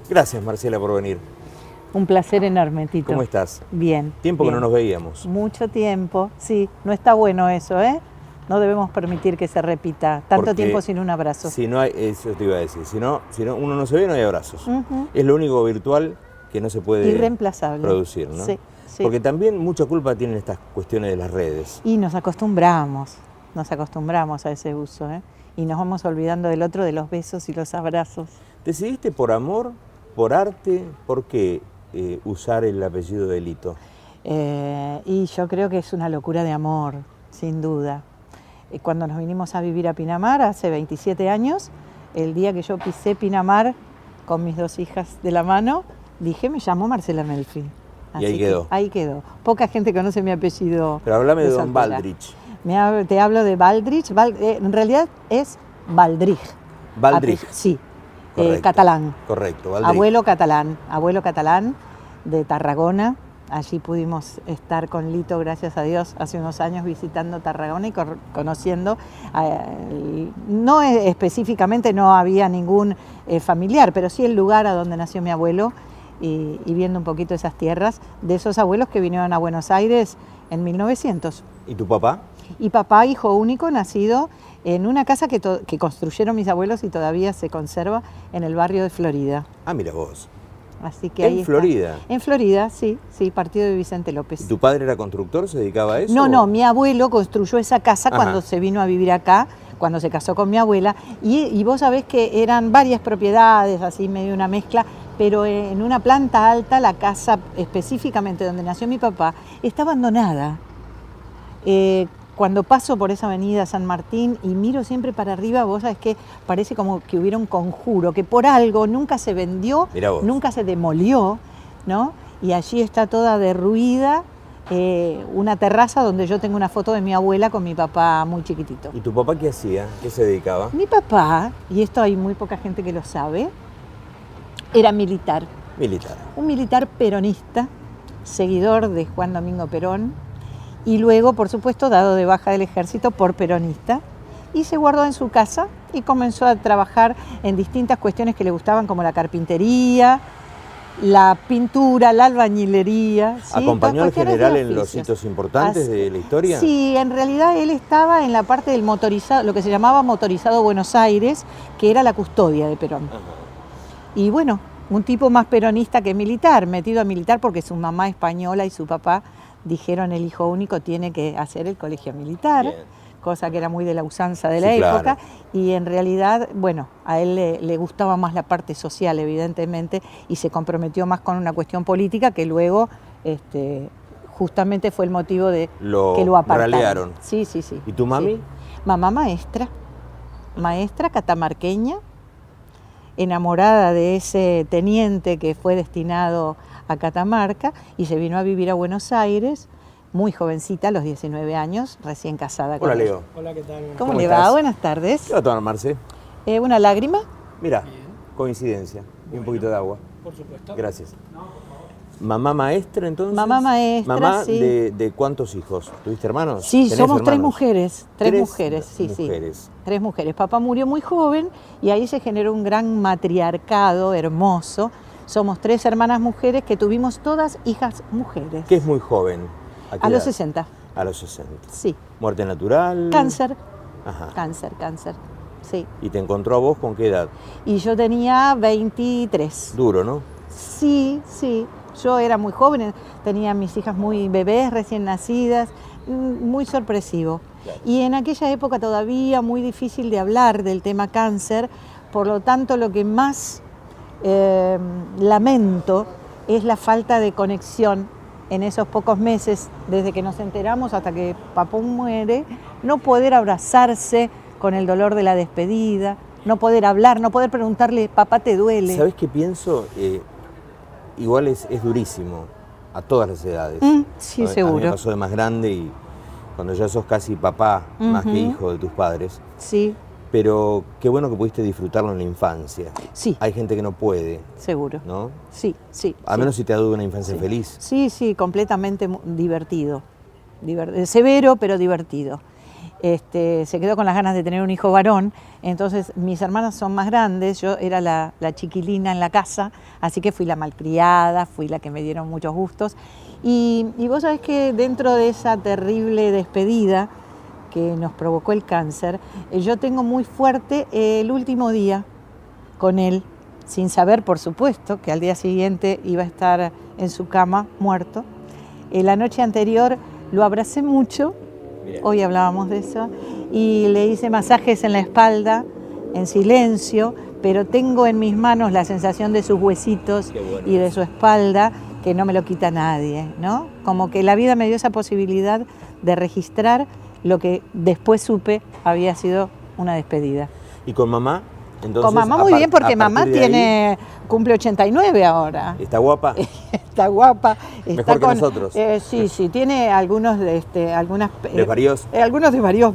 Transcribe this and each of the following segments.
Gracias, Marcela, por venir. Un placer enorme, Tito. ¿Cómo estás? Bien. Tiempo bien. que no nos veíamos. Mucho tiempo, sí. No está bueno eso, ¿eh? No debemos permitir que se repita tanto Porque tiempo sin un abrazo. Si no hay, eso te iba a decir, si no uno no se ve, no hay abrazos. Es lo único virtual que no se puede irreemplazable producir, ¿no? Sí, sí. Porque también mucha culpa tienen estas cuestiones de las redes. Y nos acostumbramos a ese uso, ¿eh? Y nos vamos olvidando del otro, de los besos y los abrazos. ¿Decidiste por amor, por arte, por qué usar el apellido de Lito? Y yo creo que es una locura de amor, sin duda. Cuando nos vinimos a vivir a Pinamar hace 27 años, el día que yo pisé Pinamar con mis 2 hijas de la mano, dije, me llamo Marcela Melfi. Y ahí quedó. Ahí quedó. Poca gente conoce mi apellido. Pero háblame de Don Baldrich. Te hablo de Baldrich. En realidad es Baldrich. Baldrich. Sí, catalán. Correcto, Baldrich. Abuelo catalán de Tarragona. Allí pudimos estar con Lito, gracias a Dios, hace unos años visitando Tarragona y conociendo, no específicamente no había ningún familiar, pero sí el lugar a donde nació mi abuelo y viendo un poquito esas tierras de esos abuelos que vinieron a Buenos Aires en 1900. ¿Y tu papá? Y papá, hijo único, nacido en una casa que construyeron mis abuelos y todavía se conserva en el barrio de Florida. Ah, mira vos. Así que ahí ¿En Florida? En Florida, sí, partido de Vicente López. ¿Y tu padre era constructor, se dedicaba a eso? No, mi abuelo construyó esa casa cuando se vino a vivir acá, cuando se casó con mi abuela, y vos sabés que eran varias propiedades, así medio una mezcla, pero en una planta alta, la casa específicamente donde nació mi papá, está abandonada. Cuando paso por esa avenida San Martín y miro siempre para arriba, vos sabés que parece como que hubiera un conjuro, que por algo nunca se vendió, nunca se demolió, ¿no? Y allí está toda derruida, una terraza donde yo tengo una foto de mi abuela con mi papá muy chiquitito. ¿Y tu papá qué hacía? ¿Qué se dedicaba? Mi papá, y esto hay muy poca gente que lo sabe, era militar. Militar. Un militar peronista, seguidor de Juan Domingo Perón, y luego, por supuesto, dado de baja del ejército por peronista, y se guardó en su casa y comenzó a trabajar en distintas cuestiones que le gustaban, como la carpintería, la pintura, la albañilería. ¿Sí? ¿Acompañó al general en los hitos importantes de la historia? Sí, en realidad él estaba en la parte del motorizado, lo que se llamaba motorizado Buenos Aires, que era la custodia de Perón. Ajá. Y bueno, un tipo más peronista que militar, metido a militar porque su mamá española y su papá dijeron el hijo único tiene que hacer el colegio militar, cosa que era muy de la usanza de la época, claro. Y en realidad, bueno, a él le gustaba más la parte social, evidentemente, y se comprometió más con una cuestión política que luego justamente fue el motivo de que lo apartaron. Ralearon. Sí. ¿Y tu mami? Sí. Mamá maestra catamarqueña, enamorada de ese teniente que fue destinado a Catamarca y se vino a vivir a Buenos Aires, muy jovencita, a los 19 años, recién casada con él. Hola, Leo. Hola, ¿qué tal? ¿Cómo le va? Buenas tardes. ¿Qué va a tomar, Marce? ¿Una lágrima? Mira, coincidencia. Y un poquito de agua. Por supuesto. Gracias. ¿Mamá maestra, entonces? Mamá maestra, ¿Mamá sí. de cuántos hijos? ¿Tuviste hermanos? Sí, somos hermanos? 3 mujeres. 3 mujeres, sí. 3 mujeres. Papá murió muy joven y ahí se generó un gran matriarcado hermoso. Somos 3 hermanas mujeres que tuvimos todas hijas mujeres. ¿Qué es muy joven? A los 60. A los 60. Sí. ¿Muerte natural? Cáncer. Ajá. Cáncer, sí. ¿Y te encontró a vos con qué edad? Y yo tenía 23. Duro, ¿no? Sí. Yo era muy joven, tenía mis hijas muy bebés, recién nacidas, muy sorpresivo. Claro. Y en aquella época todavía muy difícil de hablar del tema cáncer, por lo tanto lo que más lamento es la falta de conexión en esos pocos meses, desde que nos enteramos hasta que papá muere, no poder abrazarse con el dolor de la despedida, no poder hablar, no poder preguntarle, papá, ¿te duele? ¿Sabés qué pienso? Igual es durísimo a todas las edades. Sí, seguro. A mí me pasó de más grande y cuando ya sos casi papá, más que hijo de tus padres. Sí. Pero qué bueno que pudiste disfrutarlo en la infancia. Sí. Hay gente que no puede. Seguro. ¿No? Sí. Al menos si te ha dado una infancia feliz. Sí, completamente divertido. Severo, pero divertido. se quedó con las ganas de tener un hijo varón. Entonces mis hermanas son más grandes, yo era la chiquilina en la casa, así que fui la malcriada, fui la que me dieron muchos gustos. Y vos sabés que dentro de esa terrible despedida que nos provocó el cáncer, yo tengo muy fuerte el último día con él, sin saber, por supuesto, que al día siguiente iba a estar en su cama muerto. La noche anterior lo abracé mucho, hoy hablábamos de eso, y le hice masajes en la espalda, en silencio, pero tengo en mis manos la sensación de sus huesitos y de su espalda, que no me lo quita nadie, ¿no? Como que la vida me dio esa posibilidad de registrar lo que después supe había sido una despedida. ¿Y con mamá? Entonces, con mamá muy bien, porque mamá cumple 89 ahora. ¿Está guapa? Está guapa. Mejor que nosotros. Sí, tiene algunos desvaríos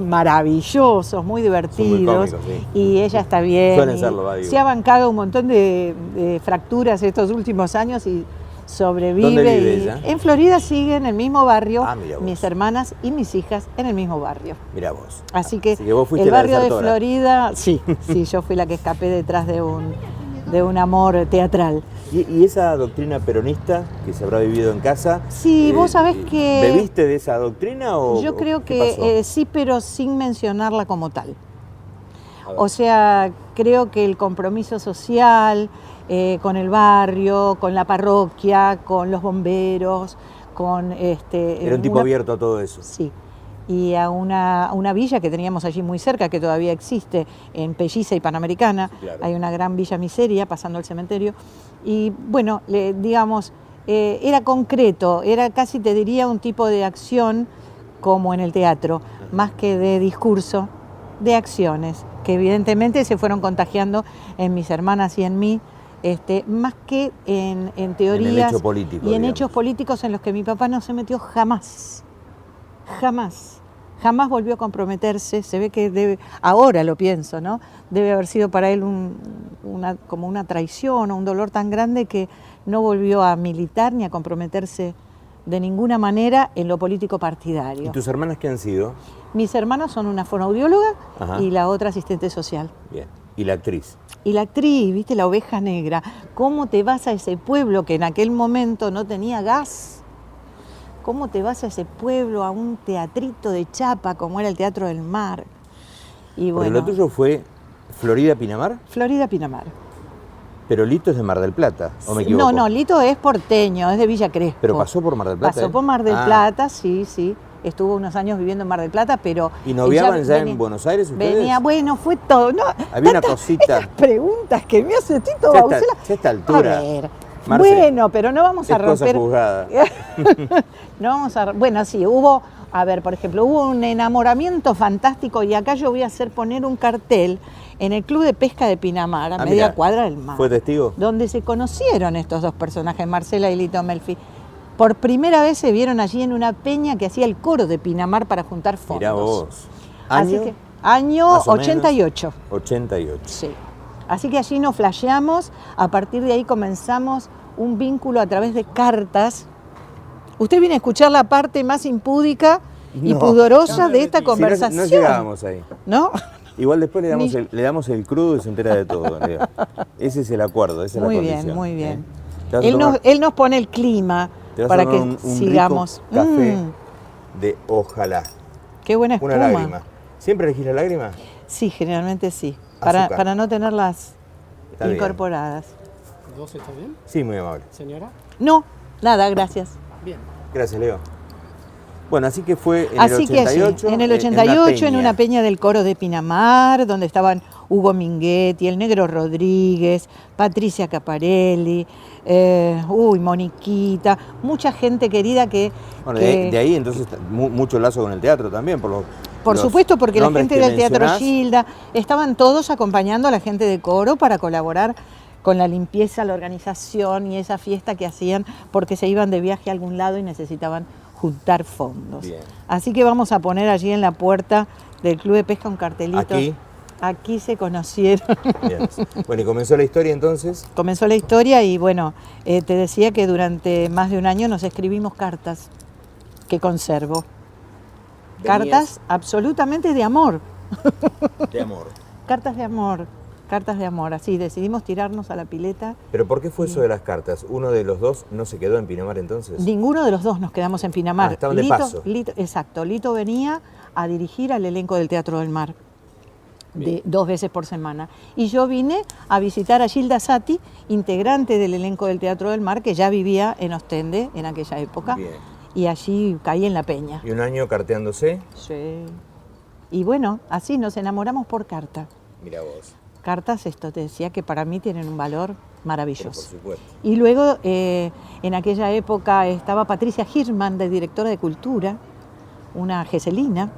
maravillosos, muy divertidos. Son muy cómicos, sí. Y ella está bien. Suelen serlo, digo. Se ha bancado un montón de fracturas estos últimos años y sobrevive. ¿Dónde vive ella? En Florida sigue en el mismo barrio, mira vos. mis hermanas y mis hijas en el mismo barrio. Mira vos. Así que vos fuiste el barrio la de desertora. Florida, sí, yo fui la que escapé detrás de un amor teatral. ¿Y esa doctrina peronista que se habrá vivido en casa? Sí, vos sabés que... ¿Bebiste de esa doctrina o yo creo qué pasó? que sí, pero sin mencionarla como tal. O sea, creo que el compromiso social con el barrio, con la parroquia, con los bomberos, con... Era un tipo abierto a todo eso. Sí. Y a una villa que teníamos allí muy cerca, que todavía existe, en Pelliza y Panamericana. Claro. Hay una gran villa Miseria, pasando el cementerio. Y bueno, digamos, era concreto, era casi te diría un tipo de acción como en el teatro, más que de discurso, de acciones, que evidentemente se fueron contagiando en mis hermanas y en mí, más que en teorías en el hecho político, y en digamos. hechos políticos en los que mi papá no se metió jamás. Jamás volvió a comprometerse. Se ve que ahora lo pienso, ¿no? Debe haber sido para él como una traición o un dolor tan grande que no volvió a militar ni a comprometerse de ninguna manera en lo político partidario. ¿Y tus hermanas qué han sido? Mis hermanos son una fonoaudióloga y la otra asistente social. Bien. ¿Y la actriz? Y la actriz, viste, la oveja negra. ¿Cómo te vas a ese pueblo que en aquel momento no tenía gas? ¿Cómo te vas a ese pueblo, a un teatrito de chapa como era el Teatro del Mar? Y bueno, lo tuyo fue Florida Pinamar. Florida Pinamar. Pero Lito es de Mar del Plata, ¿o me equivoco? No, Lito es porteño, es de Villa Crespo. ¿Pero pasó por Mar del Plata? Pasó por Mar del Plata, sí. Estuvo unos años viviendo en Mar del Plata, pero... ¿Y noviaban ya en Buenos Aires ustedes? Venía, bueno, fue todo. No, había una cosita. Estas preguntas que me hace Tito Bausela. A esta altura. A ver, Marce, bueno, pero no vamos a romper... No vamos a... Bueno, sí, hubo... A ver, por ejemplo, hubo un enamoramiento fantástico y acá yo voy a hacer poner un cartel en el Club de Pesca de Pinamar, a media cuadra del mar. ¿Fue testigo? Donde se conocieron estos dos personajes, Marcela y Lito Melfi. Por primera vez se vieron allí en una peña que hacía el coro de Pinamar para juntar fondos. Mirá vos. ¿Año? Así que, año 88. 88. Sí. Así que allí nos flasheamos, a partir de ahí comenzamos un vínculo a través de cartas. Usted viene a escuchar la parte más impúdica y pudorosa de esta conversación. No llegábamos ahí. ¿No? Igual después le damos el crudo y se entera de todo. Ese es el acuerdo, esa es la condición. Muy bien. ¿Eh? Él nos pone el clima para que un sigamos. Rico café de ojalá. Qué buena espuma. Una lágrima. ¿Siempre elegís la lágrima? Sí, generalmente sí. Para no tenerlas incorporadas. ¿Dos está bien? Sí, muy amable. ¿Señora? No, nada, gracias. Bien. Gracias, Leo. Bueno, así que fue en el 88. En el 88, en una peña del coro de Pinamar, donde estaban Hugo Minguetti, el Negro Rodríguez, Patricia Caparelli, Moniquita, mucha gente querida que... Bueno, de ahí entonces mucho lazo con el teatro también, por supuesto, porque la gente del Teatro mencionás. Gilda, estaban todos acompañando a la gente de coro para colaborar con la limpieza, la organización y esa fiesta que hacían porque se iban de viaje a algún lado y necesitaban juntar fondos. Bien. Así que vamos a poner allí en la puerta del Club de Pesca un cartelito. Aquí se conocieron. Bien. Bueno, y comenzó la historia entonces. Comenzó la historia y bueno, te decía que durante más de un año nos escribimos cartas que conservo. Cartas absolutamente de amor. De amor. Cartas de amor, así decidimos tirarnos a la pileta. ¿Pero por qué fue eso de las cartas? ¿Uno de los dos no se quedó en Pinamar entonces? Ninguno de los dos nos quedamos en Pinamar. Estaban de paso. Exacto, Lito venía a dirigir al elenco del Teatro del Mar. 2 veces por semana. Y yo vine a visitar a Gilda Sati, integrante del elenco del Teatro del Mar, que ya vivía en Ostende en aquella época. Bien. Y allí caí en la peña. ¿Y un año carteándose? Sí. Y bueno, así nos enamoramos por carta. Mira vos. Cartas, esto te decía, que para mí tienen un valor maravilloso. Pero por supuesto. Y luego, en aquella época, estaba Patricia Hirschman, de directora de Cultura, una geselina.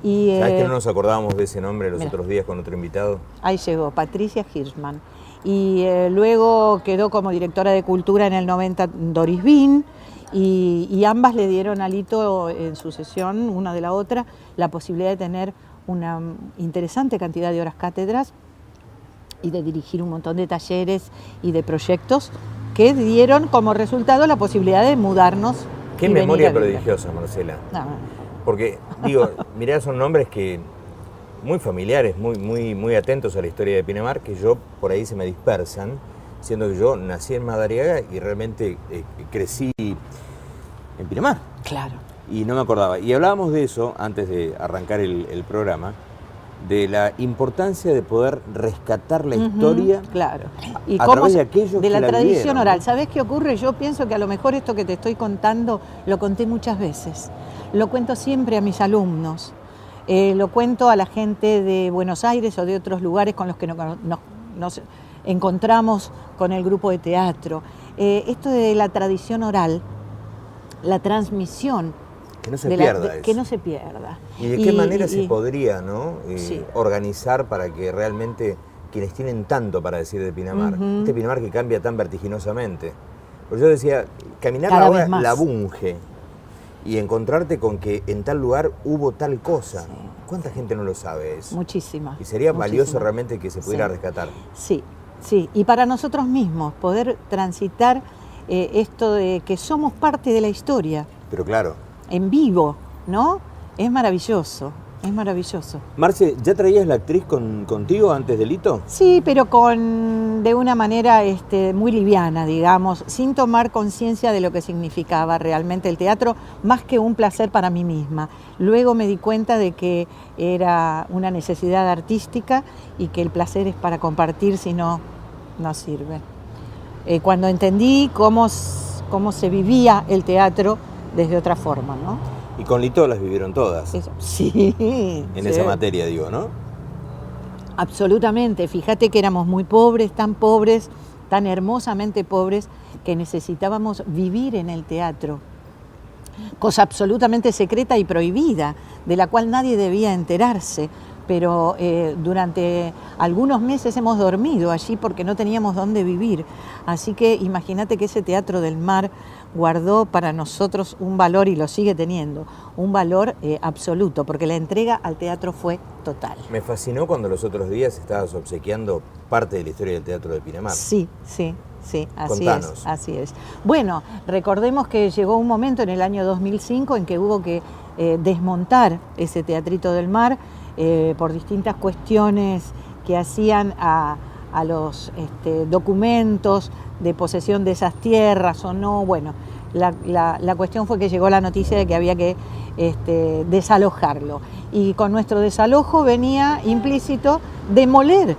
Y, ¿Sabes que no nos acordábamos de ese nombre los mira, otros días con otro invitado? ahí llegó, Patricia Hirschman. Y luego quedó como directora de Cultura en el 90 Doris Bin, y ambas le dieron a Lito en sucesión, una de la otra, la posibilidad de tener una interesante cantidad de horas cátedras y de dirigir un montón de talleres y de proyectos que dieron como resultado la posibilidad de mudarnos. Qué memoria prodigiosa, Marcela. No. Porque, digo, mirá, son nombres que muy familiares, muy atentos a la historia de Pinamar, que yo por ahí se me dispersan, siendo que yo nací en Madariaga y realmente crecí en Pinamar. Claro. Y no me acordaba. Y hablábamos de eso antes de arrancar el programa, de la importancia de poder rescatar la historia, claro. Y a cómo través de aquellos de que la la tradición vivieron. oral. ¿Sabés qué ocurre? Yo pienso que a lo mejor esto que te estoy contando lo conté muchas veces. Lo cuento siempre a mis alumnos. Lo cuento a la gente de Buenos Aires o de otros lugares con los que nos encontramos con el grupo de teatro. Esto de la tradición oral, la transmisión. Que no se pierda eso. Que no se pierda. ¿Y de qué manera se podría, ¿no? Sí. Organizar para que realmente quienes tienen tanto para decir de Pinamar, este Pinamar que cambia tan vertiginosamente? Pues yo decía, caminar Cada ahora vez más. la Bunge y encontrarte con que en tal lugar hubo tal cosa. Sí. ¿Cuánta gente no lo sabe eso? Muchísima. Y sería valioso muchísima. realmente que se pudiera Sí. rescatar. Sí, sí. Y para nosotros mismos, poder transitar esto de que somos parte de la historia, Pero claro. en vivo, ¿no? Es maravilloso, es maravilloso. Marce, ¿ya traías la actriz contigo antes del Lito? Sí, pero de una manera muy liviana, digamos, sin tomar conciencia de lo que significaba realmente el teatro, más que un placer para mí misma. Luego me di cuenta de que era una necesidad artística y que el placer es para compartir, si no, no sirve. Cuando entendí cómo se vivía el teatro desde otra forma, ¿no? Y con Lito las vivieron todas. Eso. Sí. En esa materia, digo, ¿no? Absolutamente. Fíjate que éramos muy pobres, tan hermosamente pobres, que necesitábamos vivir en el teatro. Cosa absolutamente secreta y prohibida, de la cual nadie debía enterarse. Pero durante algunos meses hemos dormido allí porque no teníamos dónde vivir. Así que imagínate que ese Teatro del Mar guardó para nosotros un valor, y lo sigue teniendo, un valor absoluto, porque la entrega al teatro fue total. Me fascinó cuando los otros días estabas obsequiando parte de la historia del Teatro de Pinamar. Sí, así Contanos. es, así es. Bueno, recordemos que llegó un momento en el año 2005 en que hubo que desmontar ese Teatrito del Mar por distintas cuestiones que hacían a los documentos de posesión de esas tierras o no. Bueno, la cuestión fue que llegó la noticia de que había que desalojarlo. Y con nuestro desalojo venía implícito demoler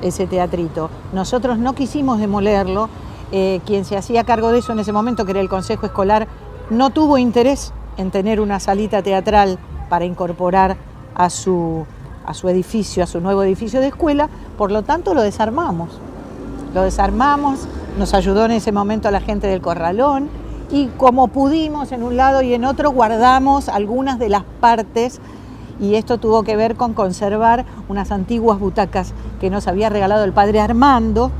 ese teatrito. Nosotros no quisimos demolerlo. Quien se hacía cargo de eso en ese momento, que era el Consejo Escolar, no tuvo interés en tener una salita teatral para incorporar a su edificio, a su nuevo edificio de escuela. Por lo tanto, lo desarmamos. Nos ayudó en ese momento la gente del Corralón, y como pudimos en un lado y en otro guardamos algunas de las partes, y esto tuvo que ver con conservar unas antiguas butacas que nos había regalado el padre Armando.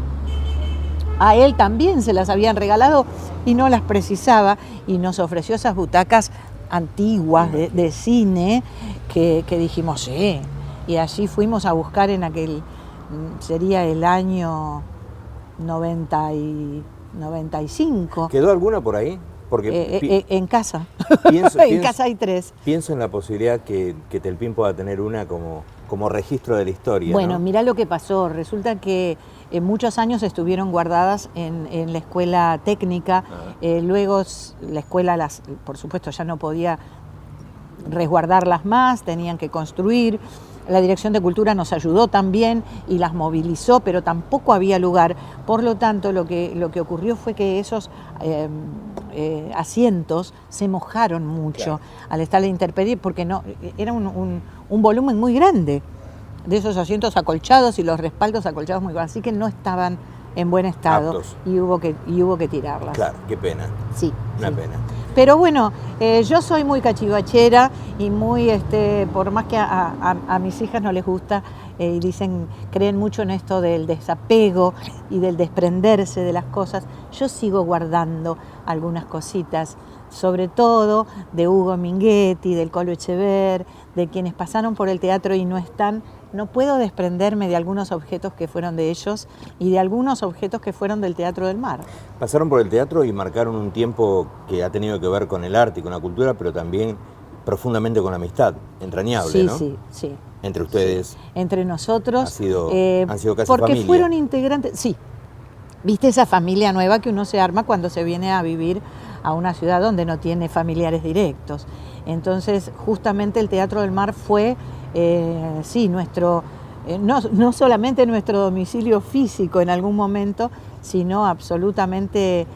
A él también se las habían regalado y no las precisaba, y nos ofreció esas butacas antiguas de cine que dijimos, sí. Y allí fuimos a buscar en aquel, sería el año 95. ¿Quedó alguna por ahí? Porque en casa. Pienso, En casa hay 3. Pienso en la posibilidad que Telpín pueda tener una como registro de la historia. Bueno, ¿no? mirá lo que pasó. Resulta que muchos años estuvieron guardadas en la escuela técnica. Luego la escuela, por supuesto, ya no podía resguardarlas más, tenían que construir. La Dirección de Cultura nos ayudó también y las movilizó, pero tampoco había lugar. Por lo tanto, lo que ocurrió fue que esos asientos se mojaron mucho al estar a la intemperie, porque no, era un volumen muy grande de esos asientos acolchados y los respaldos acolchados muy grandes, así que no estaban en buen estado. Aptos. y hubo que tirarlas. Claro, qué pena. Sí. Una sí. pena. Pero bueno, yo soy muy cachivachera y muy, por más que a mis hijas no les gusta, y dicen, creen mucho en esto del desapego y del desprenderse de las cosas, yo sigo guardando algunas cositas, sobre todo de Hugo Minghetti, del Colo Echever, de quienes pasaron por el teatro y no están. No puedo desprenderme de algunos objetos que fueron de ellos y de algunos objetos que fueron del Teatro del Mar. Pasaron por el teatro y marcaron un tiempo que ha tenido que ver con el arte y con la cultura, pero también profundamente con la amistad, entrañable, Sí, ¿no? sí. Entre ustedes. Sí. Entre nosotros. Han sido casi porque familia. fueron integrantes, sí. Viste esa familia nueva que uno se arma cuando se viene a vivir a una ciudad donde no tiene familiares directos. Entonces, justamente el Teatro del Mar fue, nuestro, no solamente nuestro domicilio físico en algún momento, sino absolutamente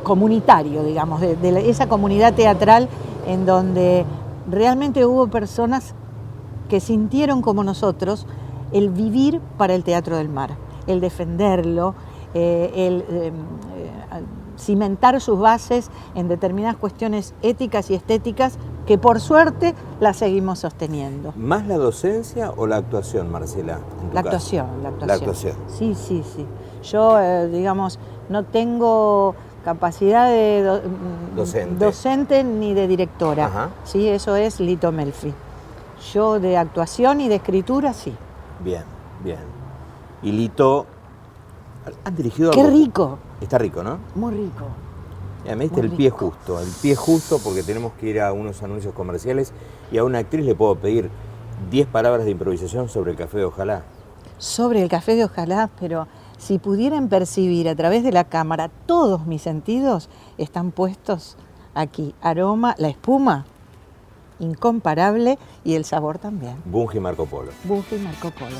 comunitario, digamos, de esa comunidad teatral en donde realmente hubo personas que sintieron como nosotros el vivir para el Teatro del Mar, el defenderlo, cimentar sus bases en determinadas cuestiones éticas y estéticas que por suerte las seguimos sosteniendo. ¿Más la docencia o la actuación, Marcela? La actuación. La actuación. Sí. Yo, digamos, no tengo capacidad de docente ni de directora. Ajá. Sí, eso es Lito Melfi. Yo de actuación y de escritura, sí. Bien. Y Lito, ¿han dirigido ¡Qué algo? rico! Está rico, ¿no? Muy rico. Ya me diste el pie justo porque tenemos que ir a unos anuncios comerciales y a una actriz le puedo pedir 10 palabras de improvisación sobre el café de Ojalá. Sobre el café de Ojalá, pero si pudieran percibir a través de la cámara, todos mis sentidos están puestos aquí. Aroma, la espuma, incomparable, y el sabor también. Bunge y Marco Polo. Bunge y Marco Polo.